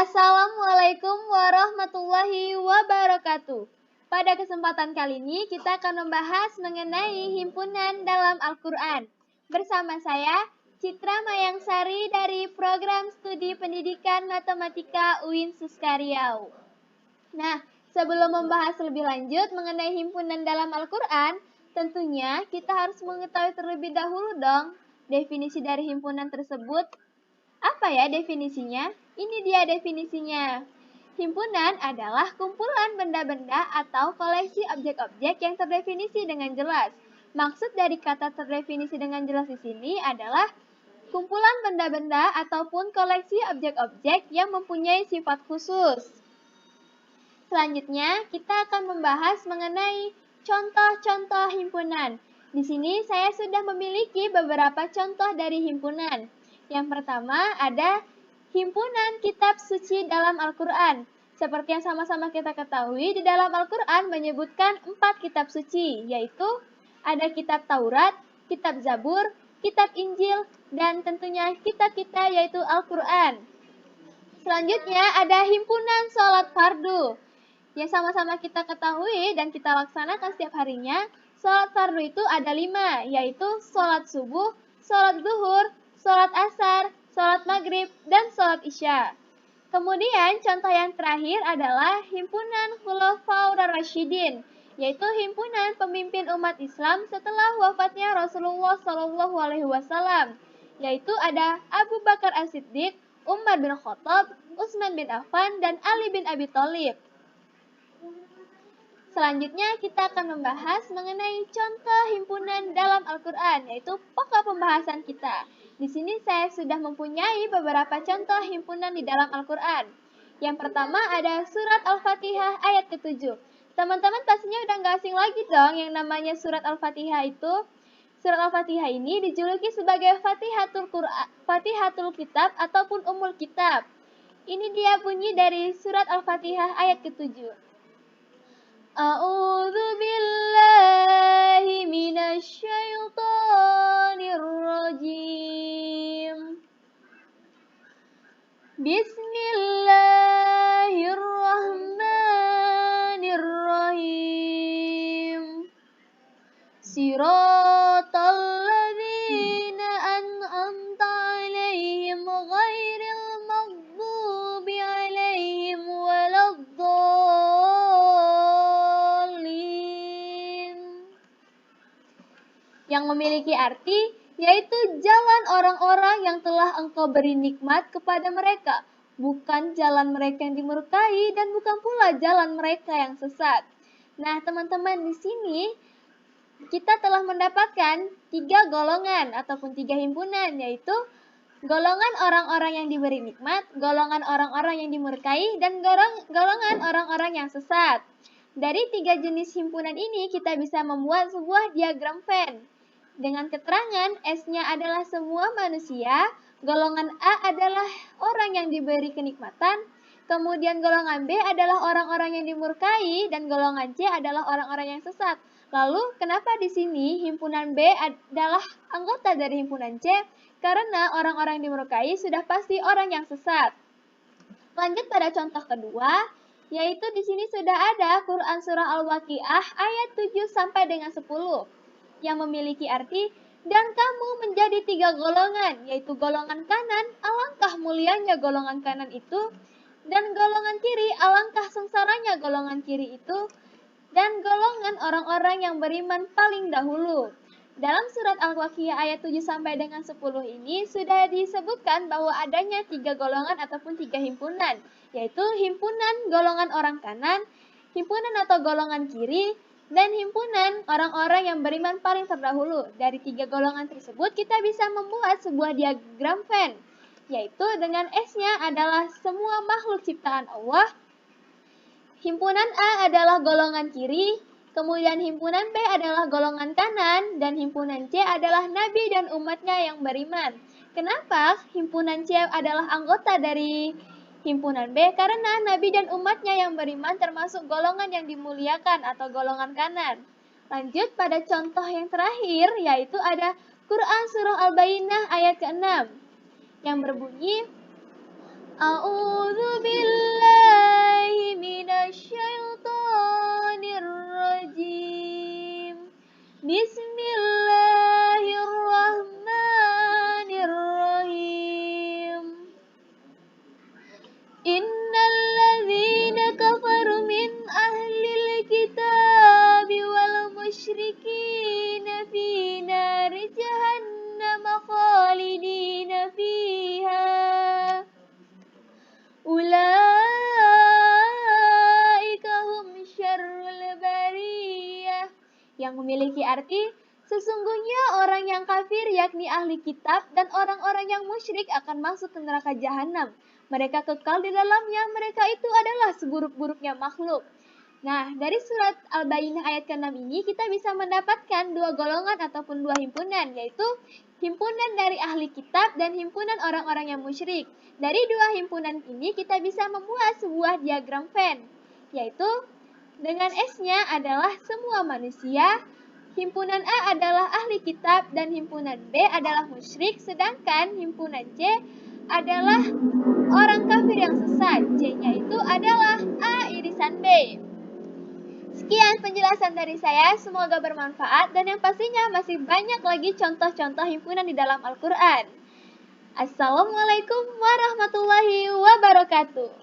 Assalamualaikum warahmatullahi wabarakatuh. Pada kesempatan kali ini kita akan membahas mengenai himpunan dalam Al-Quran. Bersama saya, Citra Mayangsari dari Program Studi Pendidikan Matematika UIN Suskariau. Nah, sebelum membahas lebih lanjut mengenai himpunan dalam Al-Quran, tentunya kita harus mengetahui terlebih dahulu dong definisi dari himpunan tersebut. Apa ya definisinya? Ini dia definisinya. Himpunan adalah kumpulan benda-benda atau koleksi objek-objek yang terdefinisi dengan jelas. Maksud dari kata terdefinisi dengan jelas di sini adalah kumpulan benda-benda ataupun koleksi objek-objek yang mempunyai sifat khusus. Selanjutnya, kita akan membahas mengenai contoh-contoh himpunan. Di sini saya sudah memiliki beberapa contoh dari himpunan. Yang pertama ada himpunan kitab suci dalam Al-Quran. Seperti yang sama-sama kita ketahui, di dalam Al-Quran menyebutkan 4 kitab suci, yaitu ada kitab Taurat, kitab Zabur, kitab Injil, dan tentunya kitab kita yaitu Al-Quran. Selanjutnya ada himpunan sholat fardu. Yang sama-sama kita ketahui dan kita laksanakan setiap harinya, sholat fardu itu ada 5, yaitu sholat subuh, sholat zuhur, sholat asar, sholat maghrib, dan sholat isya. Kemudian contoh yang terakhir adalah himpunan Khulafaur Rasyidin, yaitu himpunan pemimpin umat Islam setelah wafatnya Rasulullah SAW, yaitu ada Abu Bakar As-Siddiq, Umar bin Khattab, Utsman bin Affan, dan Ali bin Abi Thalib. Selanjutnya kita akan membahas mengenai contoh himpunan dalam Al-Quran, yaitu pokok pembahasan kita. Di sini saya sudah mempunyai beberapa contoh himpunan di dalam Al-Quran. Yang pertama ada surat Al-Fatihah ayat ke-7. Teman-teman pastinya udah gak asing lagi dong yang namanya surat Al-Fatihah itu. Surat Al-Fatihah ini dijuluki sebagai Fatihatul Kitab ataupun Ummul Kitab. Ini dia bunyi dari surat Al-Fatihah ayat ke-7. A'udzu billahi minasy syaithanir rajim. Bismillahirrahmanirrahim. Siratal ladzina an'amta 'alaihim ghairil maghdubi 'alaihim waladdallin. Yang memiliki arti yaitu jalan orang-orang yang telah Engkau beri nikmat kepada mereka, bukan jalan mereka yang dimurkai dan bukan pula jalan mereka yang sesat. Nah, teman-teman, di sini kita telah mendapatkan 3 golongan ataupun 3 himpunan, yaitu golongan orang-orang yang diberi nikmat, golongan orang-orang yang dimurkai, dan golongan orang-orang yang sesat. Dari 3 jenis himpunan ini kita bisa membuat sebuah diagram Venn. Dengan keterangan S-nya adalah semua manusia, golongan A adalah orang yang diberi kenikmatan, kemudian golongan B adalah orang-orang yang dimurkai, dan golongan C adalah orang-orang yang sesat. Lalu, kenapa di sini himpunan B adalah anggota dari himpunan C? Karena orang-orang yang dimurkai sudah pasti orang yang sesat. Lanjut pada contoh kedua, yaitu di sini sudah ada Quran Surah Al-Waqiah ayat 7 sampai dengan 10. Yang memiliki arti, dan kamu menjadi 3 golongan, yaitu golongan kanan, alangkah mulianya golongan kanan itu, dan golongan kiri, alangkah sengsaranya golongan kiri itu, dan golongan orang-orang yang beriman paling dahulu. Dalam surat Al-Waqiah ayat 7 sampai dengan 10 ini sudah disebutkan bahwa adanya 3 golongan ataupun 3 himpunan, yaitu himpunan golongan orang kanan, himpunan atau golongan kiri, dan himpunan orang-orang yang beriman paling terdahulu. Dari 3 golongan tersebut kita bisa membuat sebuah diagram Venn, yaitu dengan S-nya adalah semua makhluk ciptaan Allah. Himpunan A adalah golongan kiri, kemudian himpunan B adalah golongan kanan, dan himpunan C adalah Nabi dan umatnya yang beriman. Kenapa himpunan C adalah anggota dari himpunan B? Karena Nabi dan umatnya yang beriman termasuk golongan yang dimuliakan atau golongan kanan. Lanjut pada contoh yang terakhir, yaitu ada Quran Surah Al-Bayyinah ayat ke-6 yang berbunyi A'udzu ulaika hum syarrul bariyah, yang memiliki arti sesungguhnya orang yang kafir yakni ahli kitab dan orang-orang yang musyrik akan masuk ke neraka jahanam. Mereka kekal di dalamnya, mereka itu adalah seburuk-buruknya makhluk. Nah, dari surat Al-Baqarah ayat ke-6 ini kita bisa mendapatkan dua golongan ataupun dua himpunan, yaitu himpunan dari ahli kitab dan himpunan orang-orang yang musyrik. Dari dua himpunan ini kita bisa membuat sebuah diagram Venn, yaitu dengan S-nya adalah semua manusia, himpunan A adalah ahli kitab dan himpunan B adalah musyrik, sedangkan himpunan C adalah orang kafir yang sesat. C-nya itu adalah A irisan B. Sekian penjelasan dari saya, semoga bermanfaat dan yang pastinya masih banyak lagi contoh-contoh himpunan di dalam Al-Quran. Assalamualaikum warahmatullahi wabarakatuh.